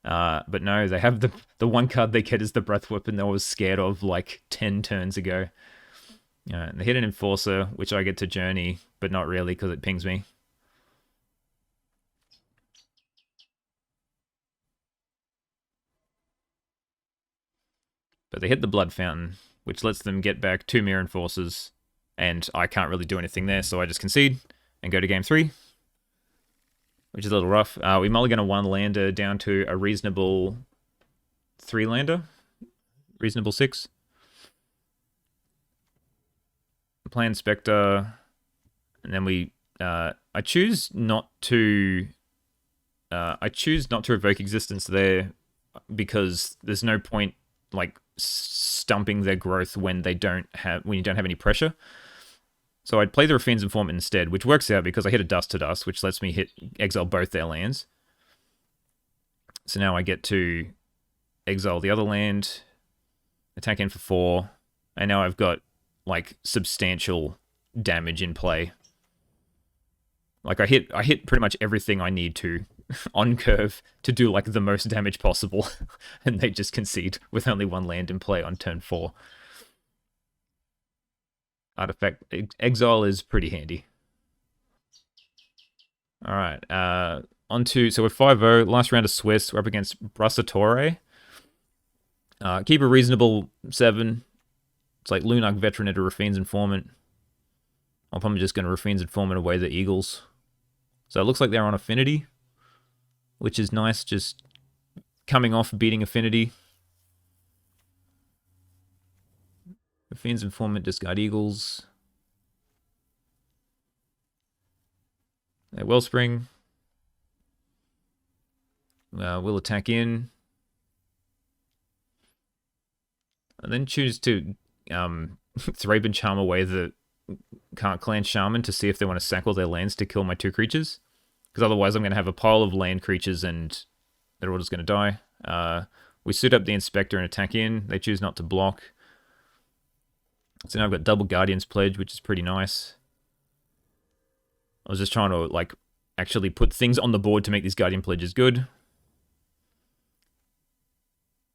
But no, they have the 1 card they get is the Breath Weapon that I was scared of like 10 turns ago. They hit an Enforcer, which I get to journey, but not really because it pings me. But they hit the Blood Fountain, which lets them get back 2 Mirror Enforcers and I can't really do anything there, so I just concede and go to game 3, which is a little rough. We mulligan a 1-lander down to a reasonable 3-lander, reasonable 6. Play Inspector, and then we. I choose not to. I choose not to revoke existence there because there's no point like stumping their growth when you don't have any pressure. So I'd play the Raffine's Informant instead, which works out because I hit a Dust to Dust, which lets me exile both their lands. So now I get to exile the other land, attack in for 4, and now I've got like substantial damage in play. Like I hit pretty much everything I need to on curve to do like the most damage possible, and they just concede with only 1 land in play on turn 4. Artifact exile is pretty handy. All right, so we're 5-0. Last round of Swiss. We're up against Brassatore. Keep a reasonable 7. It's like Lunark Veteran into Raffine's Informant. I'm probably just going to Raffine's Informant away the Eagles. So it looks like they're on Affinity, which is nice, just coming off beating Affinity. Raffine's Informant, discard Eagles. Wellspring. We'll attack in. And then choose to Thraben Charm away the Clan Shaman to see if they want to sack all their lands to kill my 2 creatures. Because otherwise I'm going to have a pile of land creatures and they're all just going to die. We suit up the Inspector and attack in. They choose not to block. So now I've got double Guardian's Pledge, which is pretty nice. I was just trying to like actually put things on the board to make these Guardian Pledges good.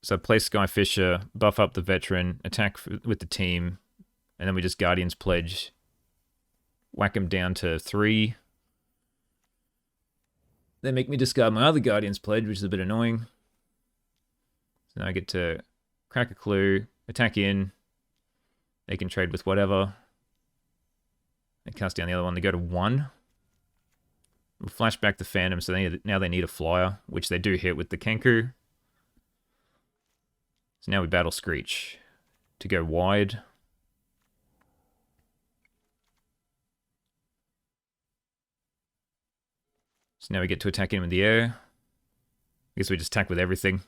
So play Skyfisher, buff up the Veteran, attack with the team, and then we just Guardian's Pledge, whack them down to 3. They make me discard my other Guardian's Pledge, which is a bit annoying. So now I get to crack a clue, attack in. They can trade with whatever. They cast down the other one. They go to 1. We'll flash back the Phantom, so now they need a flyer, which they do hit with the Kenku. So now we battle Screech to go wide. So now we get to attack him in the air. I guess we just attack with everything.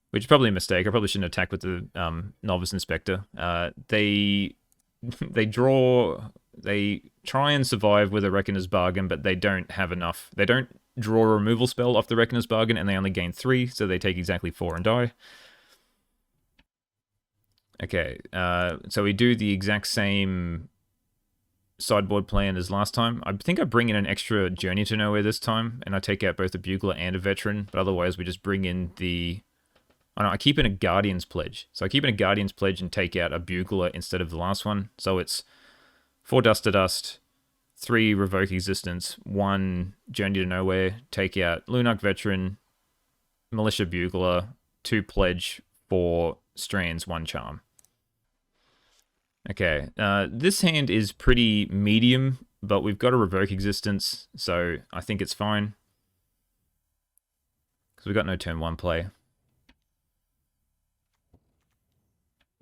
Which is probably a mistake. I probably shouldn't attack with the Novice Inspector. They try and survive with a Reckoner's Bargain, but they don't have enough. They don't draw a removal spell off the Reckoner's Bargain, and they only gain 3, so they take exactly 4 and die. Okay, so we do the exact same sideboard plan as last time. I think I bring in an extra Journey to Nowhere this time, and I take out both a Bugler and a Veteran, but otherwise we just bring in the... Oh no, I keep in a Guardian's Pledge. So I keep in a Guardian's Pledge and take out a Bugler instead of the last one. So it's 4 Dust to Dust, 3 Revoke Existence, 1 Journey to Nowhere, take out Lunark Veteran, Militia Bugler, 2 Pledge, 4 Strands, 1 Charm. Okay, this hand is pretty medium, but we've got a Revoke Existence, so I think it's fine. Because we've got no turn 1 play.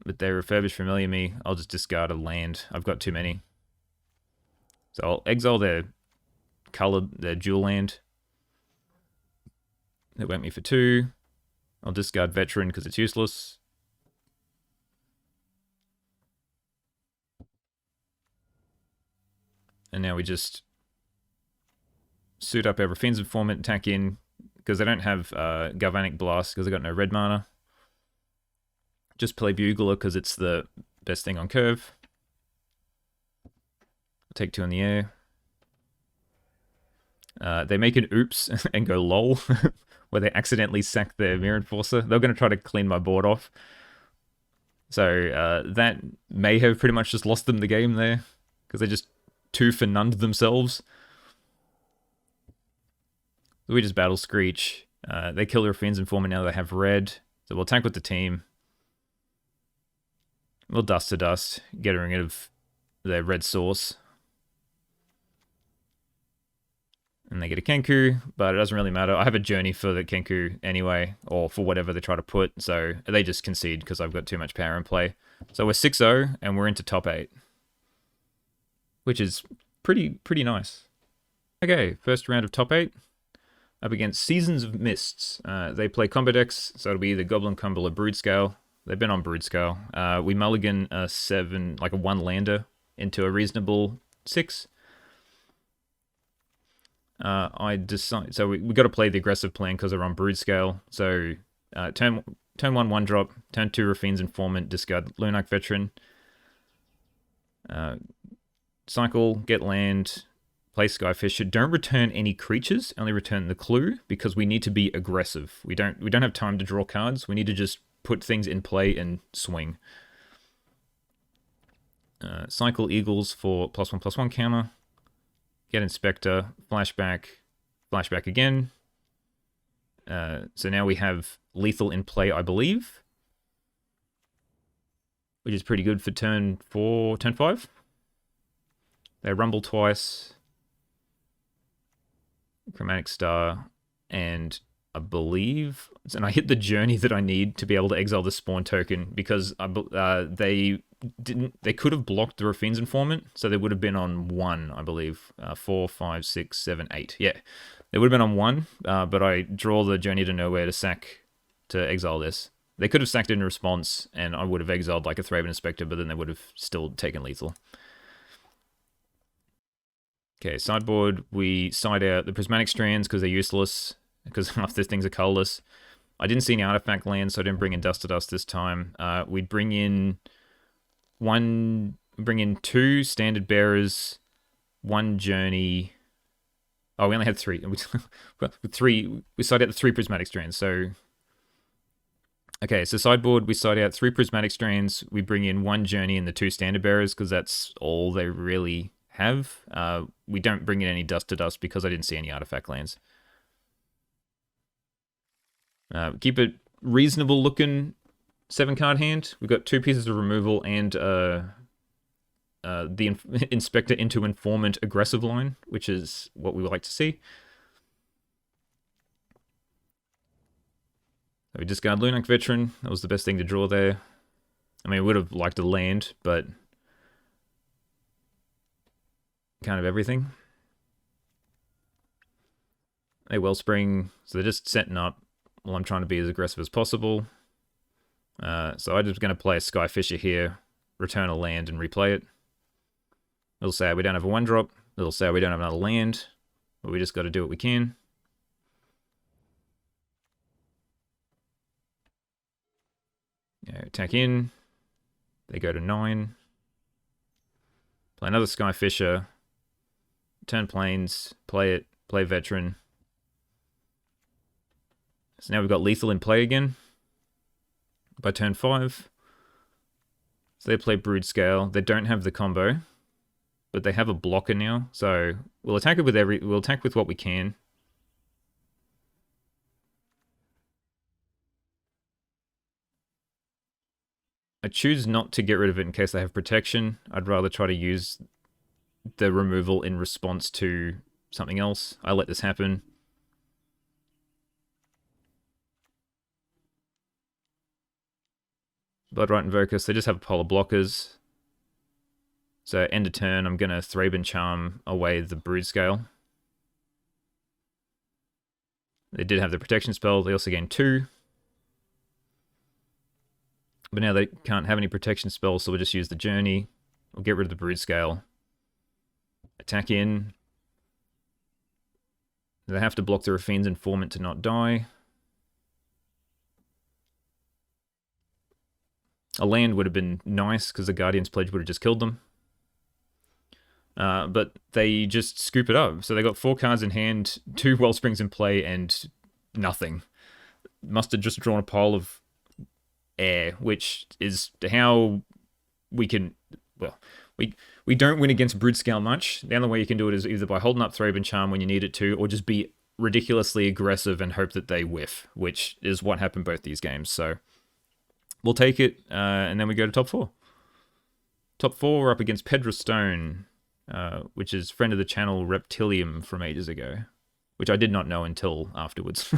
But they refurbish Familiar Me. I'll just discard a land. I've got too many. So I'll exile their dual land. They went me for 2. I'll discard Veteran because it's useless. And now we just suit up our Raffine's Informant, attack in, because they don't have Galvanic Blast because they got no red mana. Just play Bugler because it's the best thing on curve. Take 2 in the air. They make an oops and go lol, where they accidentally sack their Mirror Enforcer. They're going to try to clean my board off. So that may have pretty much just lost them the game there, because they just 2 for none themselves. So we just battle Screech. They kill their Raffine's Informant, now they have red. So we'll attack with the team. We'll dust to dust, get rid of their red source. And they get a Kenku, but it doesn't really matter. I have a journey for the Kenku anyway, or for whatever they try to put, so they just concede because I've got too much power in play. So we're 6-0, and we're into top 8. Which is pretty nice. Okay, first round of top 8. Up against Seasons of Mists. They play combo decks, so it'll be either Goblin Cumble or Broodscale. They've been on Broodscale. We mulligan a 7, like a 1 lander, into a reasonable 6. I decide, so we got to play the aggressive plan because they're on Broodscale. So turn 1 1-drop, turn 2 Raffine's Informant, discard Lunarch Veteran. Cycle, get land, play Skyfisher. Don't return any creatures, only return the clue because we need to be aggressive. We don't have time to draw cards. We need to just put things in play and swing. Cycle Eagles for +1/+1 counter. Get Inspector, flashback again. So now we have lethal in play, I believe, which is pretty good for turn 5. They rumble twice, Chromatic Star, and I believe, and I hit the journey that I need to be able to exile the spawn token because they could have blocked the Raffine's Informant, so they would have been on 1, I believe. 4, 5, 6, 7, 8. Yeah, they would have been on 1, but I draw the Journey to Nowhere to exile this. They could have sacked it in response, and I would have exiled like a Thraben Inspector, but then they would have still taken lethal. Okay, sideboard, we side out the Prismatic Strands because they're useless, because half the things are colorless. I didn't see any artifact lands, so I didn't bring in Dust to Dust this time. We'd bring in 2 Standard Bearers, 1 Journey. Oh, we only had 3. We side out the 3 Prismatic Strands, so... Okay, so sideboard, we side out 3 Prismatic Strands, we bring in 1 Journey and the 2 Standard Bearers, because that's all they really have. We don't bring in any Dust to Dust because I didn't see any artifact lands. Keep it reasonable looking 7-card hand. We've got 2 pieces of removal and the Inspector into Informant aggressive line, which is what we would like to see. So we discard Lunarch Veteran. That was the best thing to draw there. I mean, we would have liked a land, but kind of everything. A Wellspring, so they're just setting up while I'm trying to be as aggressive as possible. So I'm just going to play a Skyfisher here, return a land and replay it. It'll say we don't have a 1-drop. It'll say we don't have another land, but we just got to do what we can. Attack in. They go to 9. Play another Skyfisher. Turn planes, play it, play Veteran. So now we've got lethal in play again by turn 5. So they play Broodscale. They don't have the combo, but they have a blocker now. So we'll attack it with we'll attack with what we can. I choose not to get rid of it in case they have protection. I'd rather try to use the removal in response to something else. I let this happen. Bloodright Invoker, so they just have polar blockers. So end of turn, I'm going to Thraben Charm away the Broodscale. They did have the protection spell. They also gain 2. But now they can't have any protection spells, so we'll just use the Journey. We'll get rid of the Broodscale. Attack in. They have to block the Raffine's Informant to not die. A land would have been nice, because the Guardian's Pledge would have just killed them. But they just scoop it up. So they got 4 cards in hand, 2 Wellsprings in play, and nothing. Must have just drawn a pile of air, which is how we can... Well, we don't win against Broodscale much. The only way you can do it is either by holding up Thraben Charm when you need it to, or just be ridiculously aggressive and hope that they whiff, which is what happened both these games. So we'll take it, and then we go to top 4. Top 4, we're up against Pedra Stone, which is friend of the channel Reptilium from ages ago, which I did not know until afterwards.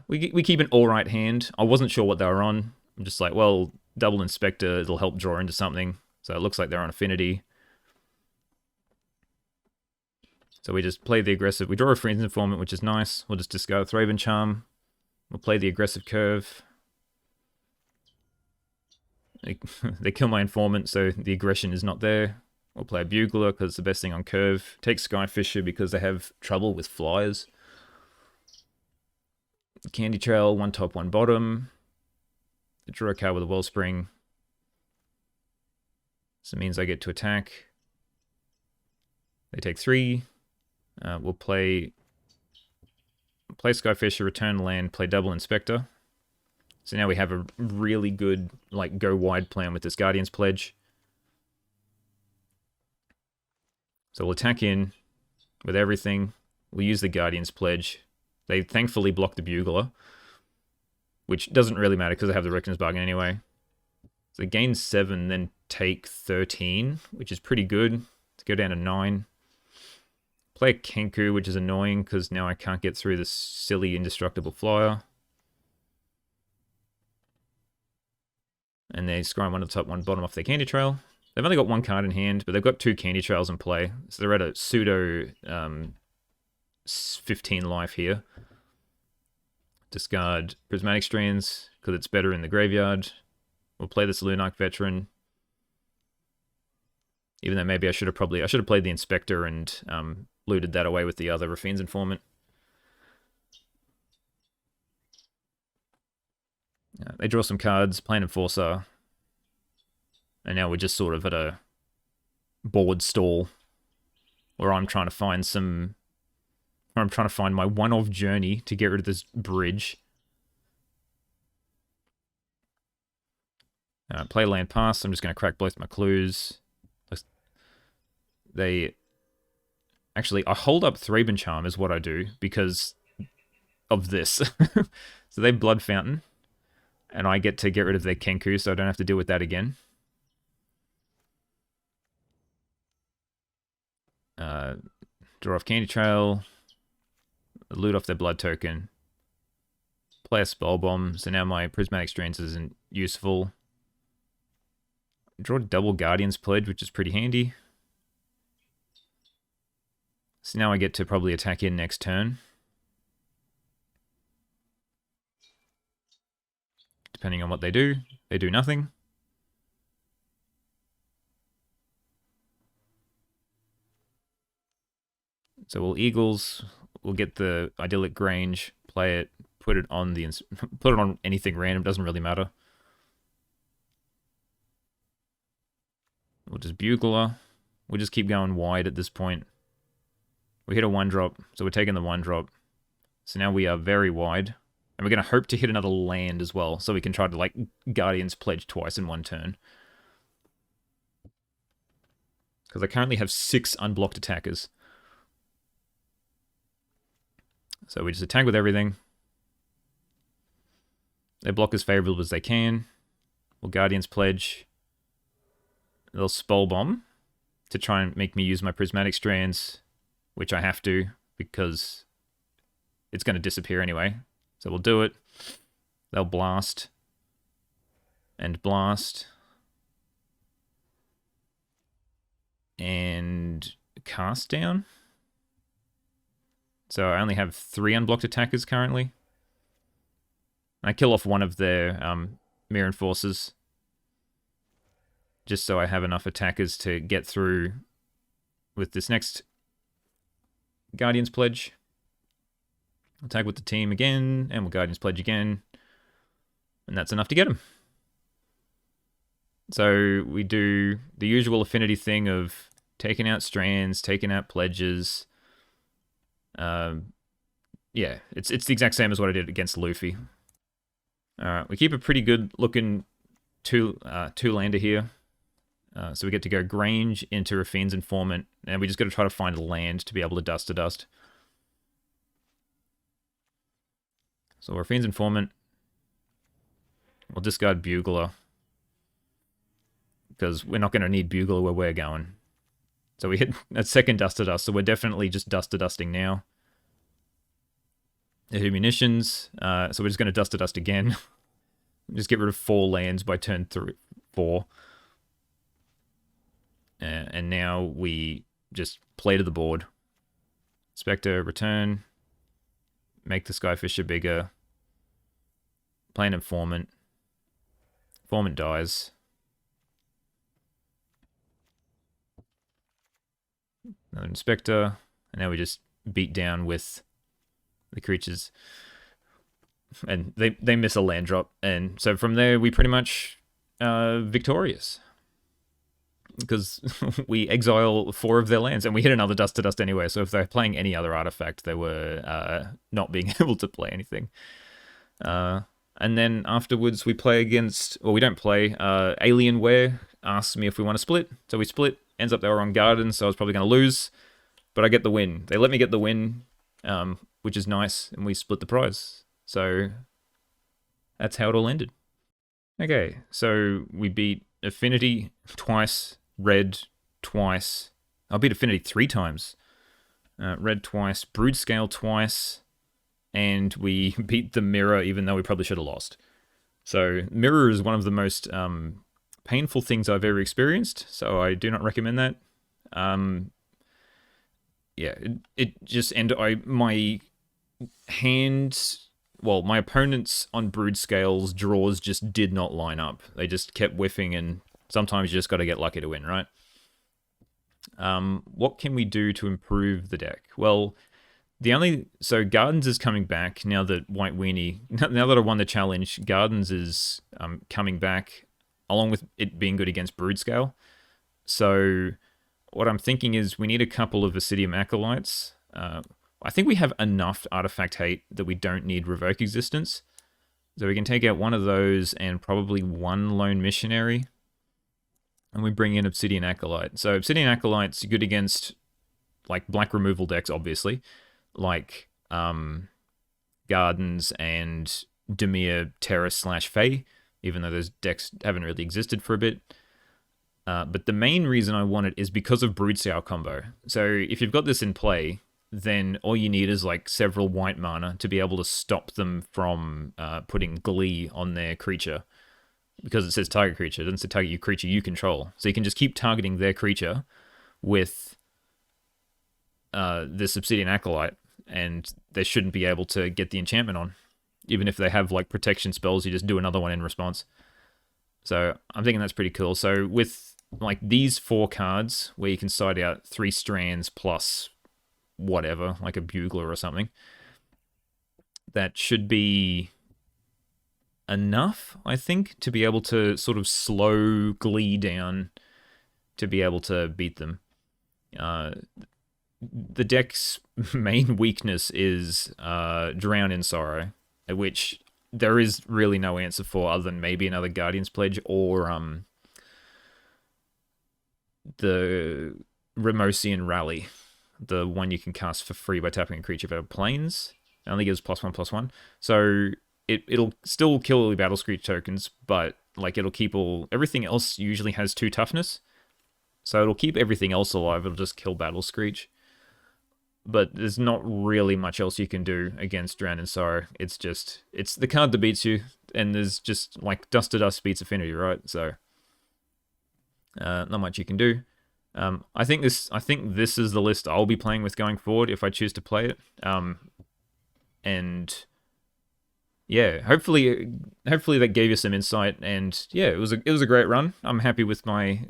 We keep an alright hand. I wasn't sure what they were on. I'm just like, well, double Inspector, it'll help draw into something. So it looks like they're on Affinity. So we just play the aggressive. We draw a Friend's Informant, which is nice. We'll just discard Thraben Charm. We'll play the aggressive curve. They kill my Informant, so the aggression is not there. We'll play a Bugler, because it's the best thing on curve. Take Skyfisher, because they have trouble with flyers. Candy Trail, 1 top, 1 bottom. Draw a card with a Wellspring. So it means I get to attack. They take 3. We'll play Skyfisher, return land, play double Inspector. So now we have a really good, like, go wide plan with this Guardian's Pledge. So we'll attack in with everything. We'll use the Guardian's Pledge. They thankfully block the Bugler, which doesn't really matter because they have the Reckoner's Bargain anyway. So they gain 7, then take 13, which is pretty good. To go down to 9. Play a Kenku, which is annoying because now I can't get through this silly indestructible flyer. And they scry 1 to the top, 1 bottom off their Candy Trail. They've only got 1 card in hand, but they've got 2 Candy Trails in play. So they're at a pseudo 15 life here. Discard Prismatic Strands, because it's better in the graveyard. We'll play this Lunarch Veteran. Even though maybe I should have played the Inspector and looted that away with the other Raffine's Informant. They draw some cards, play an Enforcer. And now we're just sort of at a board stall where I'm trying to find my one-off journey to get rid of this bridge. Play land pass. I'm just going to crack both my clues. Actually, I hold up Thraben Charm is what I do because of this. So they Blood Fountain, and I get to get rid of their Kenku, so I don't have to deal with that again. Draw off Candy Trail, loot off their Blood Token, play a Spell Bomb, so now my Prismatic Strands isn't useful. Draw double Guardian's Pledge, which is pretty handy. So now I get to probably attack in next turn. Depending on what they do nothing. So we'll Eagles, we'll get the Idyllic Grange, play it, put it on anything random, doesn't really matter. We'll just Bugler. We'll just keep going wide at this point. We hit a 1-drop, so we're taking the 1-drop. So now we are very wide. And we're going to hope to hit another land as well, so we can try to, like, Guardian's Pledge twice in 1 turn. Because I currently have 6 unblocked attackers. So we just attack with everything. They block as favorable as they can. We'll Guardian's Pledge. They'll Spell Bomb to try and make me use my Prismatic Strands, which I have to because it's going to disappear anyway. So we'll do it. They'll blast. And blast. And cast down. So I only have 3 unblocked attackers currently. I kill off one of their Mirror Enforcers. Just so I have enough attackers to get through with this next Guardian's Pledge. Attack with the team again, and we'll Guardian's Pledge again. And that's enough to get him. So we do the usual Affinity thing of taking out Strands, taking out Pledges. Yeah, it's the exact same as what I did against Luffy. Alright, we keep a pretty good looking two-lander here. So we get to go Grange into Raffine's Informant, and we just got to try to find a land to be able to dust to dust. So Raffine's Informant. We'll discard Bugler. because we're not going to need Bugler where we're going. So we hit a second Dust to Dust, so we're definitely just Dust to Dusting now. The munitions, so we're just going to Dust to Dust again. Just get rid of 4 lands by turn 4. And now we just play to the board. Spectre, return. Make the Skyfisher bigger. Play an Informant. Informant dies. Another Inspector. And now we just beat down with the creatures. And they miss a land drop. And so from there, we pretty much victorious. Because we exile 4 of their lands, and we hit another Dust to Dust anyway, so if they're playing any other artifact, they were not being able to play anything. And then afterwards, we play against... Well, we don't play. Alienware asks me if we want to split, so we split. Ends up they were on Garden, so I was probably going to lose, but I get the win. They let me get the win, which is nice, and we split the prize. So that's how it all ended. Okay, so we beat Affinity twice, Red twice. I beat Affinity 3 times. Red twice, Broodscale twice, and we beat the Mirror even though we probably should have lost. So Mirror is one of the most painful things I've ever experienced, so I do not recommend that. Yeah, it just... And my hand... Well, my opponents on Broodscale's draws just did not line up. They just kept whiffing, and sometimes you just got to get lucky to win, right? What can we do to improve the deck? Well, so Gardens is coming back now that White Weenie... Now that I won the challenge, Gardens is coming back, along with it being good against Broodscale. So what I'm thinking is we need a couple of Acidium Acolytes. I think we have enough Artifact Hate that we don't need Revoke Existence. So we can take out one of those and probably 1 Lone Missionary. And we bring in Obsidian Acolyte. So Obsidian Acolyte's good against, like, black removal decks, obviously. Like Gardens and Dimir Terrace / Fae, even though those decks haven't really existed for a bit. But the main reason I want it is because of Broodscale combo. So if you've got this in play, then all you need is like several white mana to be able to stop them from putting Glee on their creature. Because it says target creature, it doesn't say target creature you control. So you can just keep targeting their creature with this Obsidian Acolyte, and they shouldn't be able to get the enchantment on. Even if they have like protection spells, you just do another one in response. So I'm thinking that's pretty cool. So with like these 4 cards, where you can side out 3 strands plus whatever, like a Bugler or something, that should be enough, I think, to be able to sort of slow Glee down to be able to beat them. The deck's main weakness is Drown in Sorrow, which there is really no answer for other than maybe another Guardian's Pledge or the Remosian Rally, the one you can cast for free by tapping a creature for planes. It only gives +1/+1. So it'll still kill the Battle Screech tokens, but like it'll keep everything else usually has 2 toughness. So it'll keep everything else alive, it'll just kill Battle Screech. But there's not really much else you can do against Drown in Sorrow. It's the card that beats you, and there's just like Dust to Dust beats Affinity, right? So not much you can do. I think this is the list I'll be playing with going forward if I choose to play it. And yeah, hopefully that gave you some insight. And yeah, it was a great run. I'm happy with my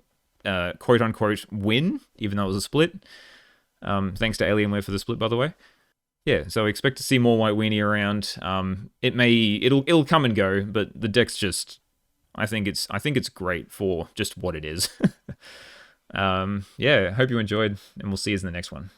quote unquote win, even though it was a split. Thanks to Alienware for the split, by the way. Yeah, so I expect to see more White Weenie around. It'll come and go, but the deck's just, I think it's great for just what it is. Yeah, hope you enjoyed, and we'll see you in the next one.